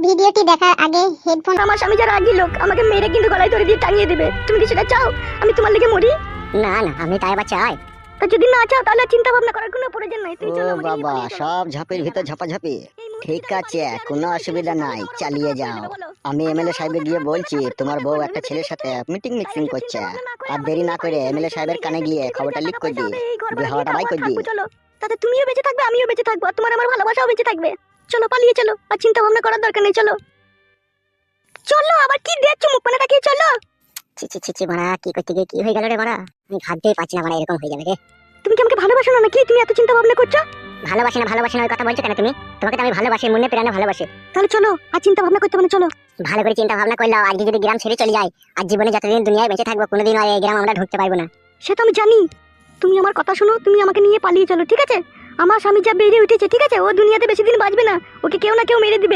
ভিডিওটি দেখার আগে হেডফোন। আমার স্বামী যারা রাগী লোক আমাকে মেরে কিন্তু গলায় দড়ি দিয়ে টাঙিয়ে দেবে। তুমি কি সেটা চাও আমি তোমার লেগে মরি? না না, আমি তাই আবার চাই। তা যদি না চাও তাহলে চিন্তা ভাবনা করার কোনো প্রয়োজন নাই। তুমি ও চলো আমাকে নিয়ে বাবা, পালিয়ে চলো। সব ঝাঁপির ভিতর ঝাপাঝাপি। এই মুহূর্তে ঠিক যদি আমি আছে, পালিয়ে যাই, কোনো তাহলে অসুবিধা তুমি নাই, বলো, চালিয়ে বলো, যাও। বলো। আমি এমএলএ সাহেবকে গিয়ে আমার বলছি কথা তোমার বলে বউ বলো, একটা বলে ছেলের দিতে সাথে হবে। মিটিং মিক্সিং তাই করছে। চিন্তা ভাবনা না করে আর আমাকে দেরি নিয়ে না করে পালিয়ে চলো। এমএলএ চলো, সাহেবের কানে এই গিয়ে বিক্রি করে খবরটা লিক টাকা করে পয়সা দি, হবে, এই ঘর ভাড়া দিয়ে বিহারটা বাই খাবো, করে দি। থাকবো, চলো। তাতে তুমিও বেঁচে থাকবে, আমিও বেঁচে থাকবো, আর তোমার আমার ভালোবাসাও বেঁচে থাকবে। চলো পালিয়ে চলো, আর চিন্তা ভাবনা করার দরকার নেই। চলো চলো, আবার কি দেখছো মুখ পানে তাকিয়ে? চলো। ছি ছি ছি ছি, মারা কি করতে গিয়ে কি হয়ে গেল রে মারা? আমি ভাবতেই পারছি না মারা এরকম হয়ে যাবে রে। তুমি কি আমাকে ভালোবাসো না নাকি তুমি এত চিন্তা ভাবনা করছো? ভালোবাসি না ওই কথা বলছো কেন তুমি? তোমাকে তো আমি ভালোবাসি, মনে প্রাণে ভালোবাসি। তাহলে চলো, আর চিন্তা ভাবনা করতে হবে না, চলো। ভালো করে চিন্তা ভাবনা করলাম, আজকে যদি গ্রাম ছেড়ে চলে যাই, আর জীবনে যতদিন দুনিয়ায় বেঁচে থাকবো কোনোদিন আর এই গ্রাম আমরা ঢুকতে পারবো না। সে তো আমি জানি। তুমি আমার কথা শোনো, তুমি আমাকে নিয়ে পালিয়ে চলো, ঠিক আছে? আমার স্বামী যা বেড়ে উঠেছে, ঠিক আছে? ও দুনিয়াতে বেশি দিন বাঁচবে না, ওকে কেউ না কেউ মেরে দিবে।